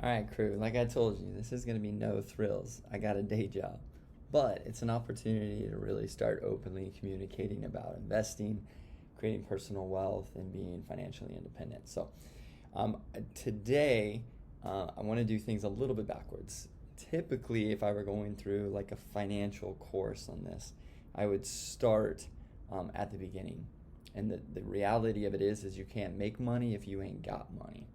All right, crew, like I told you, this is going to be no thrills. I got a day job. But it's an opportunity to really start openly communicating about investing, creating personal wealth, and being financially independent. So today, I want to do things a little bit backwards. Typically, if I were going through like a financial course on this, I would start at the beginning. And the reality of it is you can't make money if you ain't got money.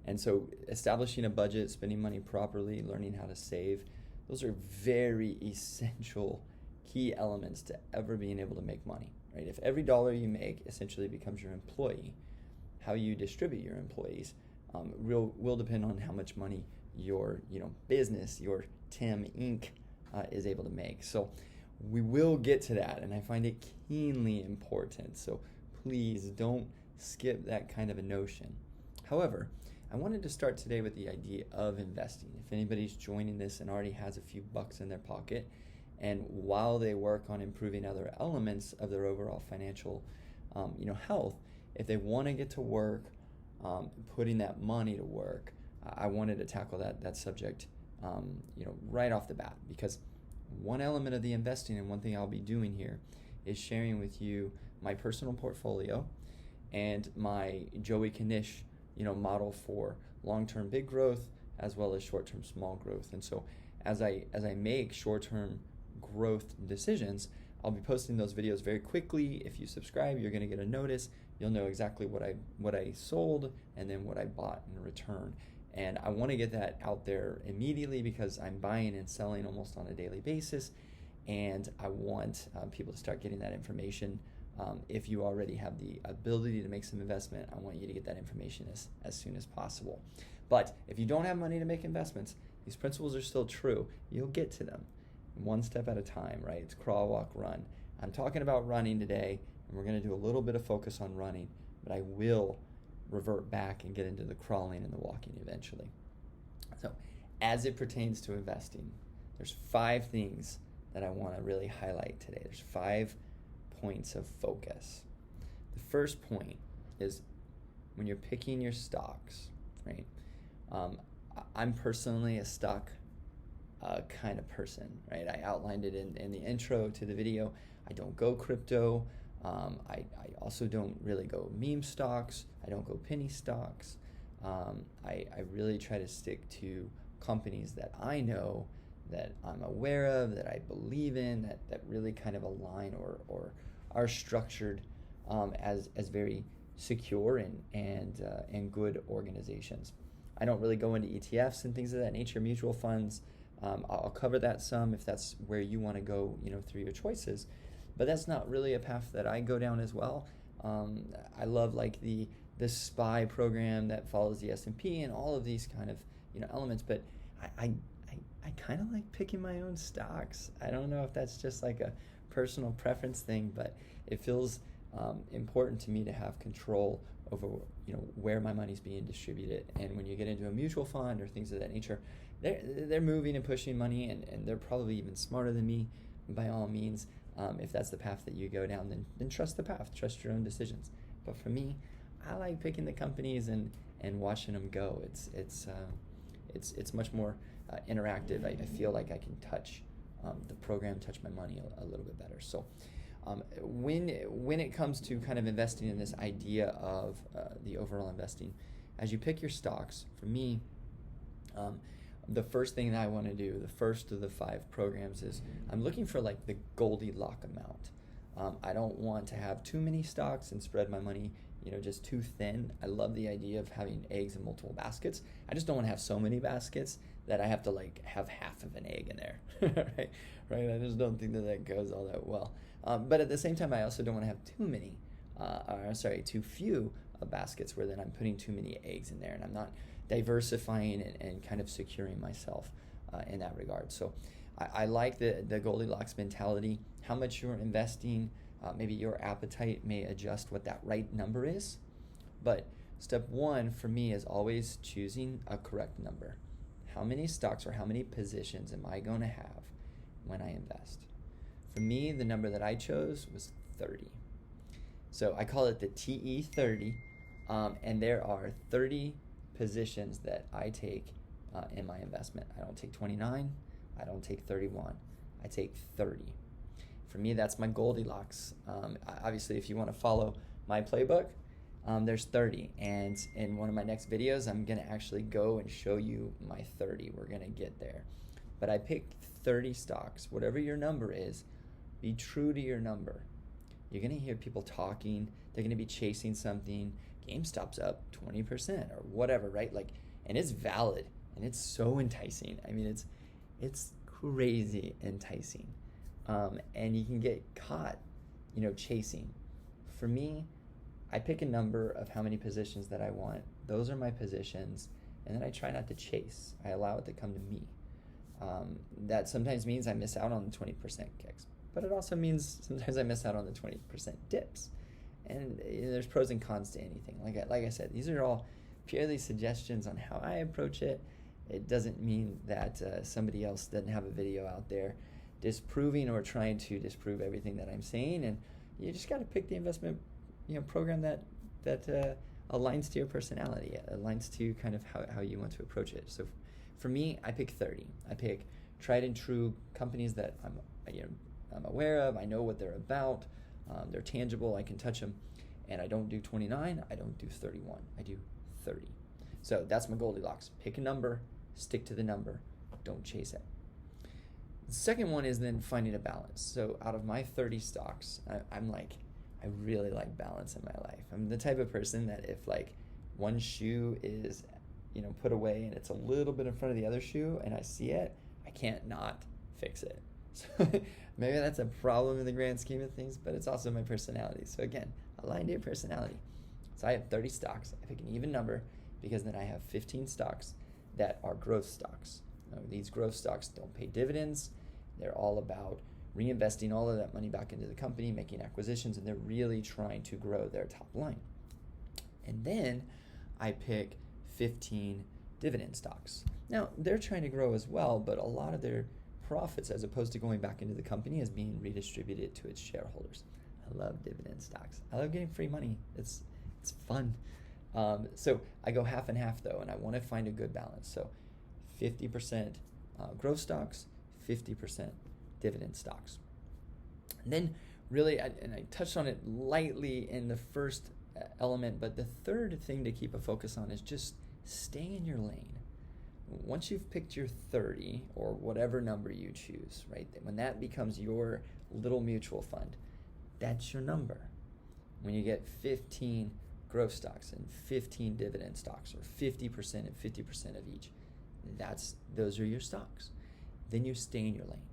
And so establishing a budget, spending money properly, learning how to save, those are very essential key elements to ever being able to make money, right? If every dollar you make essentially becomes your employee, how you distribute your employees will depend on how much money your business, your Tim Inc. Is able to make. So we will get to that, and I find it keenly important. So please don't skip that kind of a notion. However, I wanted to start today with the idea of investing. If anybody's joining this and already has a few bucks in their pocket, and while they work on improving other elements of their overall financial health, if they want to get to work, putting that money to work, I wanted to tackle that subject right off the bat, because one element of the investing and one thing I'll be doing here is sharing with you my personal portfolio and my Joey Knish model for long-term big growth as well as short-term small growth. And so as I make short-term growth decisions, I'll be posting those videos very quickly. If you subscribe, you're going to get a notice. You'll know exactly what I sold and then what I bought in return. And I want to get that out there immediately because I'm buying and selling almost on a daily basis, and I want people to start getting that information. If you already have the ability to make some investment, I want you to get that information as soon as possible. But if you don't have money to make investments, these principles are still true. You'll get to them one step at a time, right? It's crawl, walk, run. I'm talking about running today, and we're going to do a little bit of focus on running, but I will revert back and get into the crawling and the walking eventually. So as it pertains to investing, there's 5 things that I want to really highlight today. There's 5 points of focus. The first point is when you're picking your stocks, right? I'm personally a stock kind of person, right? I outlined it in the intro to the video. I don't go crypto. I also don't really go meme stocks. I don't go penny stocks. I really try to stick to companies that I know, that I'm aware of, that I believe in, that really kind of align or are structured as very secure and good organizations. I don't really go into ETFs and things of that nature, mutual funds. I'll cover that some if that's where you want to go, through your choices. But that's not really a path that I go down as well. I love like the SPY program that follows the S&P and all of these kind of elements. But I kind of like picking my own stocks. I don't know if that's just like a personal preference thing, but it feels important to me to have control over where my money's being distributed. And when you get into a mutual fund or things of that nature, they're moving and pushing money, and they're probably even smarter than me by all means. If that's the path that you go down, then trust the path, trust your own decisions. But for me, I like picking the companies and watching them go. It's much more interactive. I feel like I can touch the program, touch my money a little bit better. So when it comes to kind of investing in this idea of the overall investing, as you pick your stocks, for me, the first thing that I want to do, the first of the 5 programs, is I'm looking for like the Goldielock amount. I don't want to have too many stocks and spread my money just too thin. I love the idea of having eggs in multiple baskets. I just don't want to have so many baskets that I have to like have half of an egg in there. right? I just don't think that goes all that well. But at the same time, I also don't want to have too few baskets where then I'm putting too many eggs in there and I'm not diversifying and kind of securing myself in that regard. So I like the Goldilocks mentality. How much you're investing, maybe your appetite may adjust what that right number is. But step 1 for me is always choosing a correct number. How many stocks or how many positions am I going to have when I invest? For me, the number that I chose was 30. So I call it the TE30, and there are 30 positions that I take in my investment. I don't take 29, I don't take 31, I take 30. For me, that's my Goldilocks. Obviously, if you want to follow my playbook, there's 30. And in one of my next videos, I'm going to actually go and show you my 30. We're going to get there. But I picked 30 stocks. Whatever your number is, be true to your number. You're going to hear people talking. They're going to be chasing something. GameStop's up 20% or whatever, right? Like, and it's valid and it's so enticing. I mean, it's crazy enticing. And you can get caught, chasing. For me, I pick a number of how many positions that I want. Those are my positions, and then I try not to chase. I allow it to come to me. That sometimes means I miss out on the 20% kicks, but it also means sometimes I miss out on the 20% dips. And there's pros and cons to anything. Like I said, these are all purely suggestions on how I approach it. It doesn't mean that somebody else doesn't have a video out there disproving or trying to disprove everything that I'm saying. And you just got to pick the investment program that aligns to your personality, aligns to kind of how you want to approach it. So for me, I pick 30. I pick tried and true companies that I'm aware of. I know what they're about. They're tangible. I can touch them. And I don't do 29. I don't do 31. I do 30. So that's my Goldilocks. Pick a number, stick to the number, don't chase it. The second one is then finding a balance. So out of my 30 stocks, I really like balance in my life. I'm the type of person that if like one shoe is, put away and it's a little bit in front of the other shoe and I see it, I can't not fix it. So maybe that's a problem in the grand scheme of things, but it's also my personality. So again, align to your personality. So I have 30 stocks. I pick an even number because then I have 15 stocks that are growth stocks. Now, these growth stocks don't pay dividends. They're all about reinvesting all of that money back into the company, making acquisitions, and they're really trying to grow their top line. And then I pick 15 dividend stocks. Now, they're trying to grow as well, but a lot of their profits, as opposed to going back into the company, is being redistributed to its shareholders. I love dividend stocks. I love getting free money. It's fun. So I go half and half though, and I want to find a good balance. So 50% growth stocks, 50% dividend stocks. And then really, I touched on it lightly in the first element, but the third thing to keep a focus on is just stay in your lane. Once you've picked your 30 or whatever number you choose, right? When that becomes your little mutual fund, that's your number. When you get 15 growth stocks and 15 dividend stocks, or 50% and 50% of each, those are your stocks. Then you stay in your lane.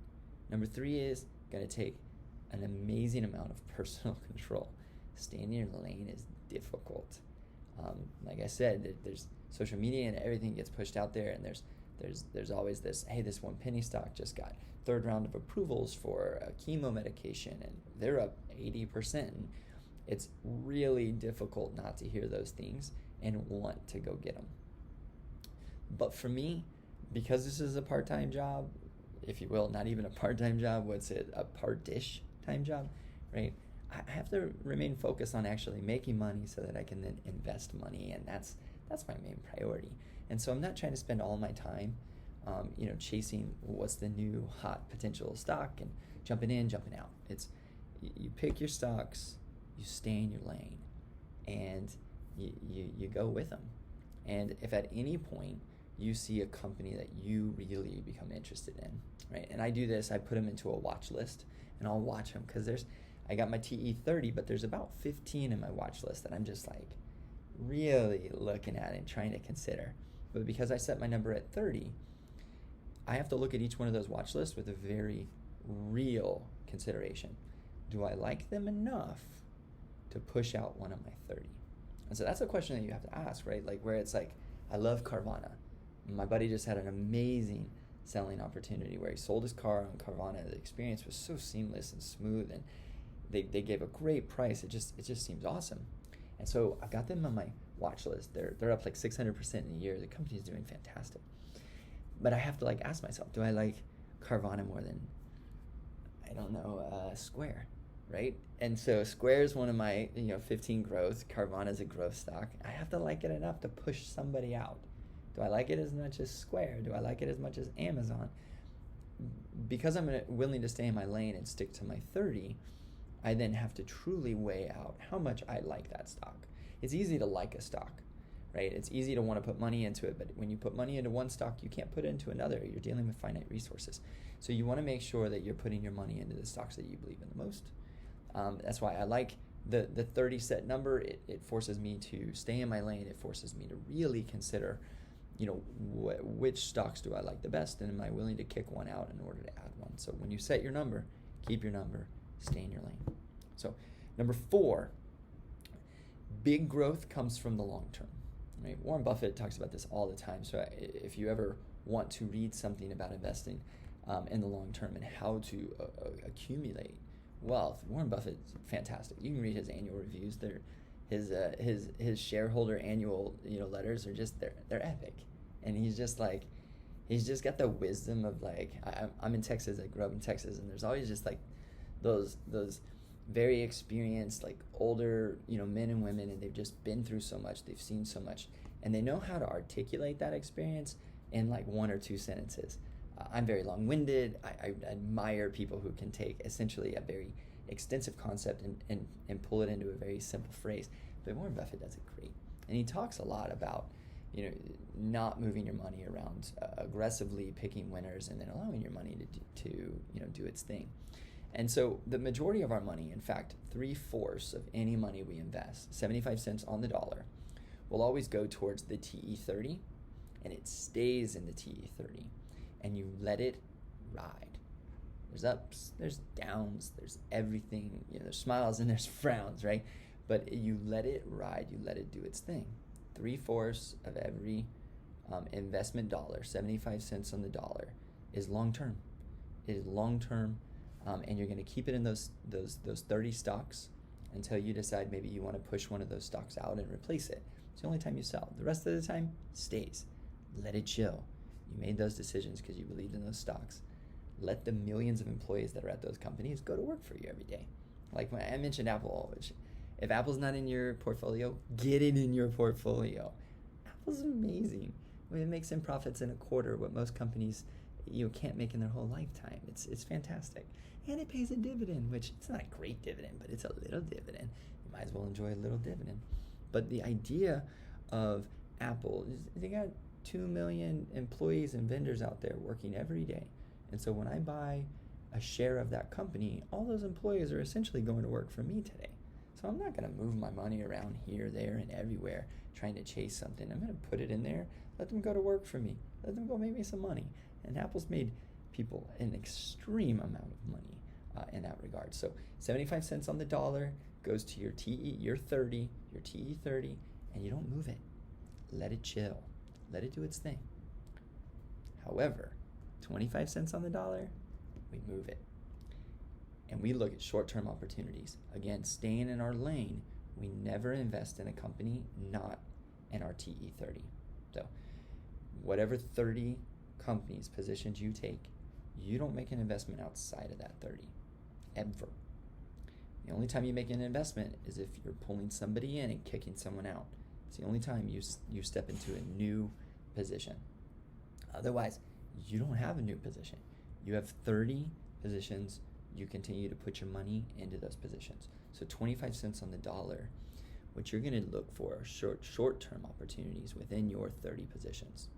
Number 3 is going to take an amazing amount of personal control. Staying in your lane is difficult. Like I said, there's social media and everything gets pushed out there, and there's always this, hey, this one penny stock just got 3rd round of approvals for a chemo medication and they're up 80%. And it's really difficult not to hear those things and want to go get them. But for me, because this is a part-time job, if you will, not even a part-time job, a part-ish time job, right? I have to remain focused on actually making money so that I can then invest money, and that's my main priority. And so I'm not trying to spend all my time, chasing what's the new hot potential stock and jumping in, jumping out. It's you pick your stocks, you stay in your lane, and you go with them. And if at any point you see a company that you really become interested in, right? And I do this, I put them into a watch list, and I'll watch them because I got my TE30, but there's about 15 in my watch list that I'm just like really looking at and trying to consider. But because I set my number at 30, I have to look at each one of those watch lists with a very real consideration. Do I like them enough to push out one of my 30? And so that's a question that you have to ask, right? Like where it's like, I love Carvana. My buddy just had an amazing selling opportunity where he sold his car on Carvana. The experience was so seamless and smooth, and they gave a great price. It just seems awesome. And so I've got them on my watch list. They're up like 600% in a year. The company's doing fantastic. But I have to like ask myself, do I like Carvana more than, I don't know, Square, right? And so Square is one of my 15 growth. Carvana is a growth stock. I have to like it enough to push somebody out, Do I like it as much as Square? Do I like it as much as Amazon? Because I'm willing to stay in my lane and stick to my 30, I then have to truly weigh out how much I like that stock. It's easy to like a stock, right? It's easy to want to put money into it, but when you put money into one stock, you can't put it into another. You're dealing with finite resources. So you want to make sure that you're putting your money into the stocks that you believe in the most. That's why I like the 30 set number. It forces me to stay in my lane. It forces me to really consider, which stocks do I like the best, and am I willing to kick one out in order to add one? So when you set your number, keep your number, stay in your lane. So number 4, big growth comes from the long term. Right? Warren Buffett talks about this all the time. So if you ever want to read something about investing in the long term and how to accumulate wealth, Warren Buffett's fantastic. You can read his annual reviews. His shareholder annual letters are just they're epic, and he's just got the wisdom of I'm in Texas. I grew up in Texas, and there's always just those very experienced older men and women, and they've just been through so much, they've seen so much, and they know how to articulate that experience in 1 or 2 sentences. I'm very long-winded. I admire people who can take essentially a very extensive concept and pull it into a very simple phrase. But Warren Buffett does it great, and he talks a lot about not moving your money around, aggressively picking winners, and then allowing your money to do its thing. And so the majority of our money, in fact, 3/4 of any money we invest, 75 cents on the dollar, will always go towards the TE30, and it stays in the TE30, and you let it ride. There's ups, there's downs, there's everything, there's smiles and there's frowns, right? But you let it ride, you let it do its thing. 3/4 of every investment dollar, 75 cents on the dollar, is long-term. It is long-term. And you're going to keep it in those 30 stocks until you decide maybe you want to push one of those stocks out and replace it. It's the only time you sell. The rest of the time, stays. Let it chill. You made those decisions because you believed in those stocks. Let the millions of employees that are at those companies go to work for you every day. Like when I mentioned Apple, which if Apple's not in your portfolio, get it in your portfolio. Apple's amazing. It makes in profits in a quarter what most companies can't make in their whole lifetime. It's fantastic. And it pays a dividend, which it's not a great dividend, but it's a little dividend. You might as well enjoy a little dividend. But the idea of Apple is they got 2 million employees and vendors out there working every day. And so when I buy a share of that company, all those employees are essentially going to work for me today. So I'm not going to move my money around here, there, and everywhere trying to chase something. I'm going to put it in there, let them go to work for me, let them go make me some money. And Apple's made people an extreme amount of money in that regard. So 75 cents on the dollar goes to your TE30, and you don't move it. Let it chill. Let it do its thing. However, 25 cents on the dollar, we move it. And we look at short-term opportunities. Again, staying in our lane, we never invest in a company not in our TE30. So whatever 30 companies, positions you take, you don't make an investment outside of that 30, ever. The only time you make an investment is if you're pulling somebody in and kicking someone out. It's the only time you step into a new position. Otherwise, you don't have a new position. You have 30 positions. You continue to put your money into those positions. So 25 cents on the dollar, what you're going to look for are short-term opportunities within your 30 positions.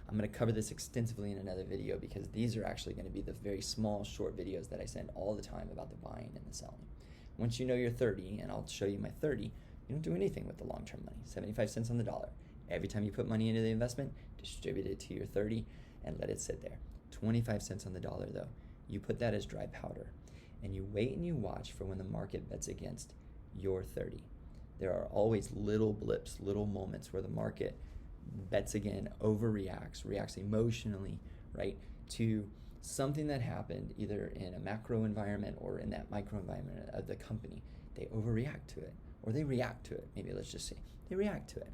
I'm going to cover this extensively in another video because these are actually going to be the very small, short videos that I send all the time about the buying and the selling. Once you know your 30, and I'll show you my 30, you don't do anything with the long-term money. 75 cents on the dollar. Every time you put money into the investment, distribute it to your 30 and let it sit there. 25 cents on the dollar, though, you put that as dry powder, and you wait and you watch for when the market bets against your 30. There are always little blips, little moments where the market bets again, reacts emotionally, right, to something that happened either in a macro environment or in that micro environment of the company. They overreact to it, or they react to it. Maybe let's just say they react to it.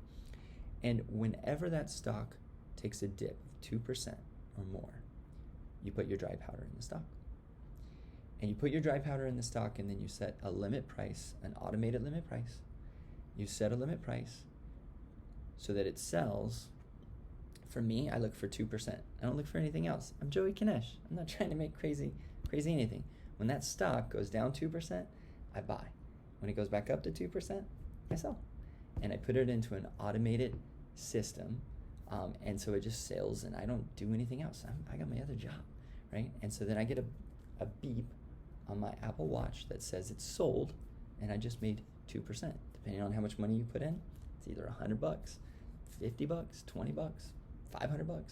And whenever that stock takes a dip of 2% or more, you put your dry powder in the stock. And you put your dry powder in the stock, and then you set a limit price, an automated limit price. You set a limit price so that it sells For me, I look for 2%. I don't look for anything else. I'm Joey Kinesh. I'm not trying to make crazy anything. When that stock goes down 2%, I buy. When it goes back up to 2%, I sell. And I put it into an automated system, and so it just sells, and I don't do anything else. I got my other job, right? And so then I get a beep on my Apple Watch that says it's sold, and I just made 2%. Depending on how much money you put in, it's either $100, $50, $20, $500.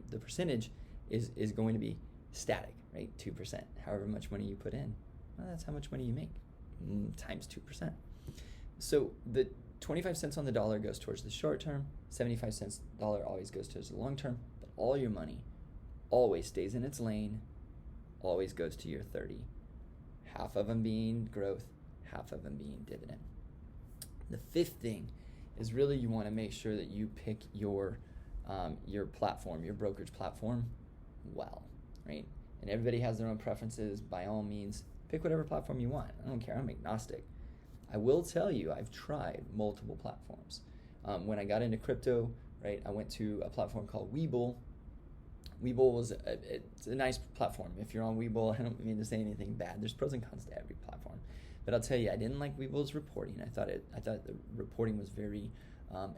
The percentage is going to be static, right? 2%. However much money you put in, well, that's how much money you make, times 2%. So the 25 cents on the dollar goes towards the short term, 75 cents dollar always goes towards the long term, but all your money always stays in its lane, always goes to your 30. Half of them being growth, half of them being dividend. The fifth thing is really you want to make sure that you pick your platform, your brokerage platform, well, right? And everybody has their own preferences. By all means, pick whatever platform you want. I don't care. I'm agnostic. I will tell you, I've tried multiple platforms. When I got into crypto, right, I went to a platform called Webull. Webull it's a nice platform. If you're on Webull, I don't mean to say anything bad. There's pros and cons to every platform. But I'll tell you, I didn't like Webull's reporting. I thought the reporting was very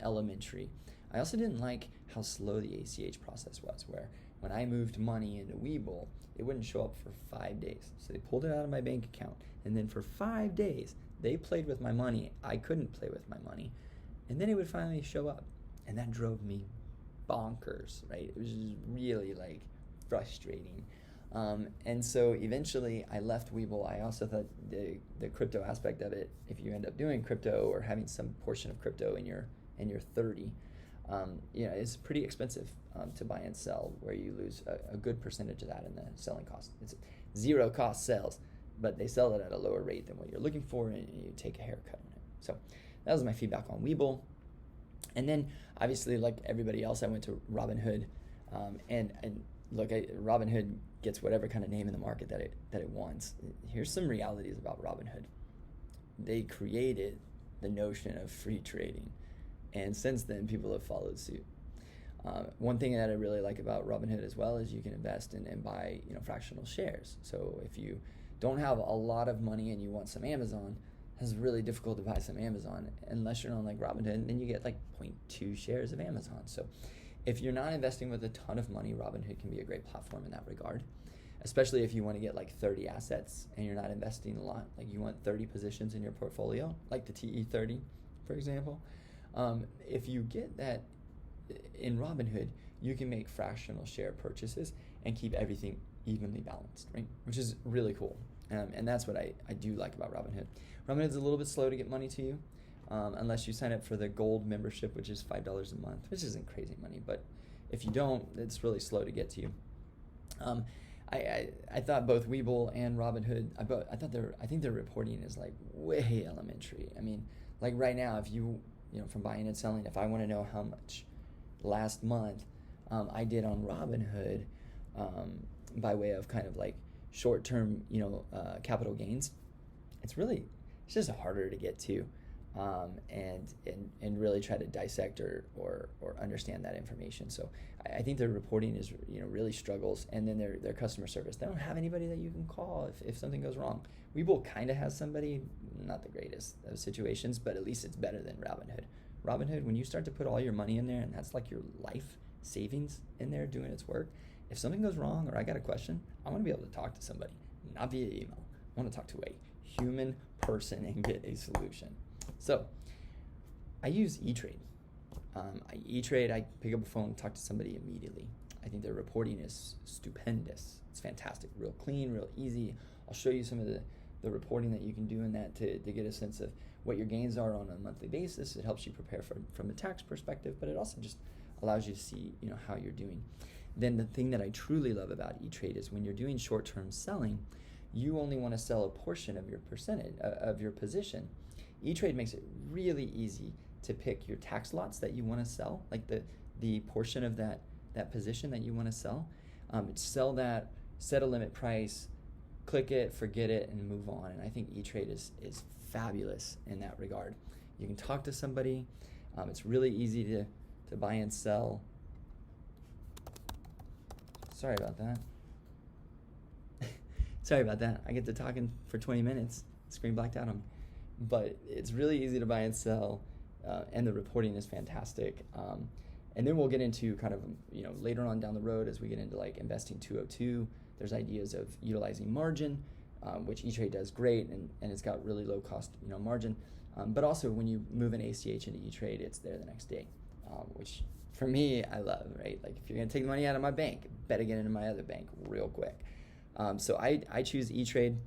elementary. I also didn't like how slow the ACH process was, where when I moved money into Webull, it wouldn't show up for 5 days. So they pulled it out of my bank account, and then for 5 days, they played with my money. I couldn't play with my money. And then it would finally show up, and that drove me bonkers, right? It was just really frustrating. And so eventually I left Webull. I also thought the crypto aspect of it, if you end up doing crypto or having some portion of crypto in your 30, it's pretty expensive to buy and sell, where you lose a good percentage of that in the selling cost. It's zero cost sales, but they sell it at a lower rate than what you're looking for, and you take a haircut on it. So that was my feedback on Webull. And then obviously, like everybody else, I went to Robinhood, and look, Robinhood gets whatever kind of name in the market that it wants. Here's some realities about Robinhood. They created the notion of free trading, and since then people have followed suit. One thing that I really like about Robinhood as well is you can invest and buy fractional shares. So if you don't have a lot of money and you want some Amazon, it's really difficult to buy some Amazon unless you're on like Robinhood, and then you get like 0.2 shares of Amazon. So if you're not investing with a ton of money, Robinhood can be a great platform in that regard, especially if you want to get like 30 assets and you're not investing a lot. Like you want 30 positions in your portfolio, like the TE30, for example. If you get that in Robinhood, you can make fractional share purchases and keep everything evenly balanced, right? Which is really cool. And that's what I do like about Robinhood. Robinhood's a little bit slow to get money to you, unless you sign up for the gold membership, which is $5 a month, which isn't crazy money, but if you don't, it's really slow to get to you. I thought both Webull and Robinhood, I think their reporting is like way elementary. I mean, like right now, if you from buying and selling, if I want to know how much last month I did on Robinhood, by way of kind of like short-term, capital gains, it's just harder to get to, and really try to dissect or understand that information. So I think their reporting is really struggles, and then their customer service. They don't have anybody that you can call if something goes wrong. Webull kind of has somebody, not the greatest of situations, but at least it's better than Robinhood. Robinhood, when you start to put all your money in there, and that's like your life savings in there doing its work, if something goes wrong or I got a question, I want to be able to talk to somebody, not via email. I want to talk to a human person and get a solution. So I use E-Trade. E-Trade, I pick up a phone and talk to somebody immediately. I think their reporting is stupendous. It's fantastic, real clean, real easy. I'll show you some of the reporting that you can do in that to get a sense of what your gains are on a monthly basis. It helps you prepare from a tax perspective, but it also just allows you to see how you're doing. Then the thing that I truly love about E-Trade is when you're doing short-term selling, you only want to sell a portion of your percentage of your position. E-Trade makes it really easy to pick your tax lots that you want to sell, like the portion of that position that you want to sell. Sell that, set a limit price, click it, forget it, and move on. And I think E-Trade is fabulous in that regard. You can talk to somebody. It's really easy to buy and sell Sorry about that. Sorry about that. I get to talking for 20 minutes. Screen blacked out on me. But it's really easy to buy and sell, and the reporting is fantastic. And then we'll get into kind of, later on down the road as we get into like investing 202, there's ideas of utilizing margin, which E-Trade does great, and it's got really low cost, margin. But also when you move an ACH into E-Trade, it's there the next day, which for me, I love, right? Like if you're gonna take the money out of my bank, better get into my other bank real quick. So I choose E-Trade.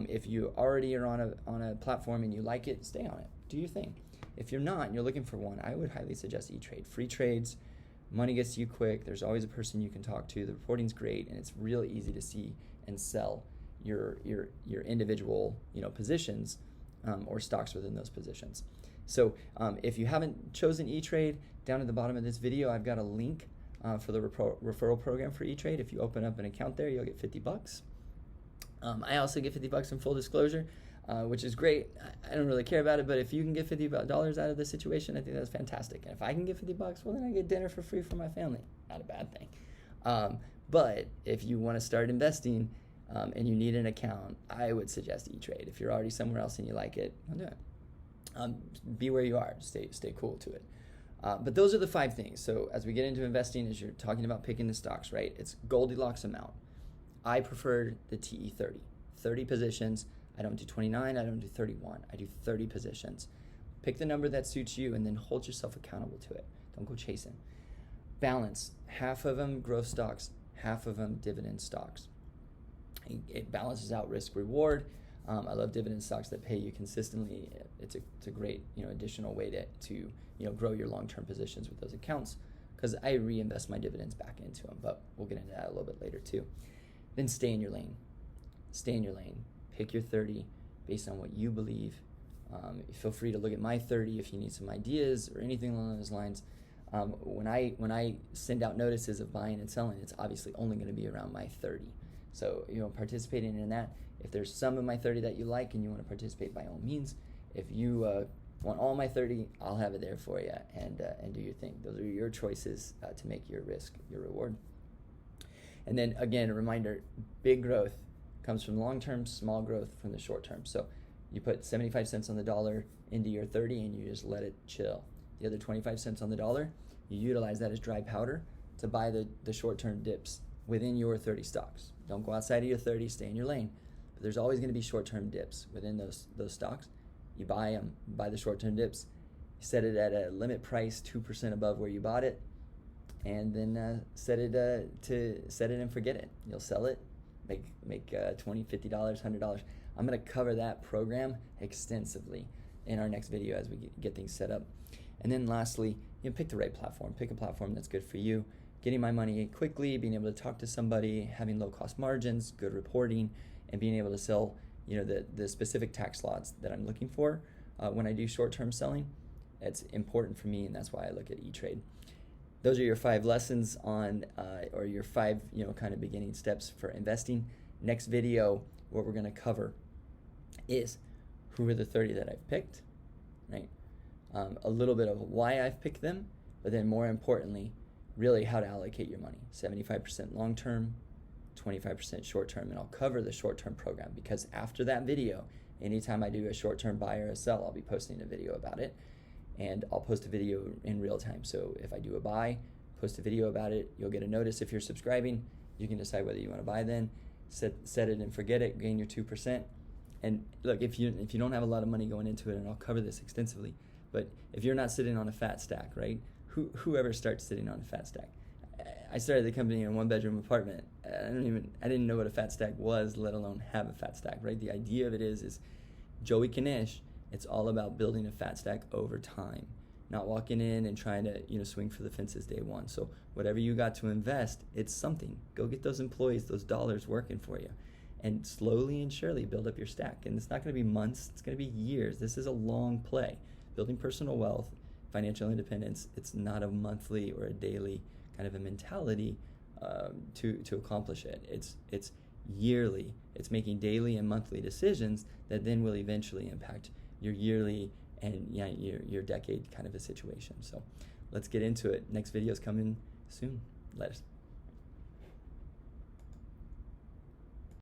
If you already are on a platform and you like it, stay on it. Do your thing. If you're not and you're looking for one, I would highly suggest E-Trade. Free trades, money gets to you quick. There's always a person you can talk to. The reporting's great, and it's really easy to see and sell your individual positions or stocks within those positions. So if you haven't chosen E-Trade, down at the bottom of this video, I've got a link for the referral program for E-Trade. If you open up an account there, you'll get $50. I also get $50 in full disclosure, which is great. I don't really care about it, but if you can get $50 out of the situation, I think that's fantastic. And if I can get $50, well, then I get dinner for free for my family. Not a bad thing. But if you want to start investing and you need an account, I would suggest E-Trade. If you're already somewhere else and you like it, I'll do it. Be where you are. Stay cool to it. But those are the 5 things. So as we get into investing, as you're talking about picking the stocks, right? It's Goldielock's amount. I prefer the TE30. 30 positions. I don't do 29. I don't do 31. I do 30 positions. Pick the number that suits you and then hold yourself accountable to it. Don't go chasing. Balance. Half of them growth stocks, half of them dividend stocks. It balances out risk reward. I love dividend stocks that pay you consistently. It's a great additional way to grow your long-term positions with those accounts, because I reinvest my dividends back into them, but we'll get into that a little bit later too. Then stay in your lane. Stay in your lane. Pick your 30 based on what you believe. Feel free to look at my 30 if you need some ideas or anything along those lines. When I send out notices of buying and selling, it's obviously only going to be around my 30. So participating in that. If there's some of my 30 that you like and you want to participate, by all means. If you want all my 30, I'll have it there for you, and do your thing. Those are your choices to make your risk your reward. And then again, a reminder: big growth comes from long term, small growth from the short term. So you put 75 cents on the dollar into your 30 and you just let it chill. The other 25 cents on the dollar, you utilize that as dry powder to buy the short term dips within your 30 stocks. Don't go outside of your 30, stay in your lane. But there's always going to be short term dips within those stocks. You buy them, buy the short term dips, you set it at a limit price 2% above where you bought it, and then set it and forget it. You'll sell it, make $20, $50, $100. I'm going to cover that program extensively in our next video as we get things set up. And then lastly, pick the right platform. Pick a platform that's good for you. Getting my money quickly, being able to talk to somebody, having low cost margins, good reporting, and being able to sell the specific tax lots that I'm looking for when I do short-term selling. It's important for me, and that's why I look at E-Trade. Those are your 5 lessons on, or your 5, kind of beginning steps for investing. Next video, what we're going to cover is who are the 30 that I've picked, right? A little bit of why I've picked them, but then more importantly, really how to allocate your money. 75% long-term, 25% short-term, and I'll cover the short-term program, because after that video, anytime I do a short-term buy or a sell, I'll be posting a video about it. And I'll post a video in real time. So if I do a buy, post a video about it, you'll get a notice. If you're subscribing, you can decide whether you want to buy then, set it and forget it, gain your 2%. And look, if you don't have a lot of money going into it, and I'll cover this extensively, but if you're not sitting on a fat stack, right? Whoever starts sitting on a fat stack? I started the company in a 1-bedroom apartment. I didn't know what a fat stack was, let alone have a fat stack, right? The idea of it is Joey Kanish. It's all about building a fat stack over time, not walking in and trying to swing for the fences day one. So whatever you got to invest, it's something. Go get those employees, those dollars working for you, and slowly and surely build up your stack. And it's not going to be months, it's going to be years. This is a long play. Building personal wealth, financial independence, it's not a monthly or a daily kind of a mentality to accomplish it. It's yearly. It's making daily and monthly decisions that then will eventually impact your yearly and your decade kind of a situation. So let's get into it. Next video is coming soon. Let us.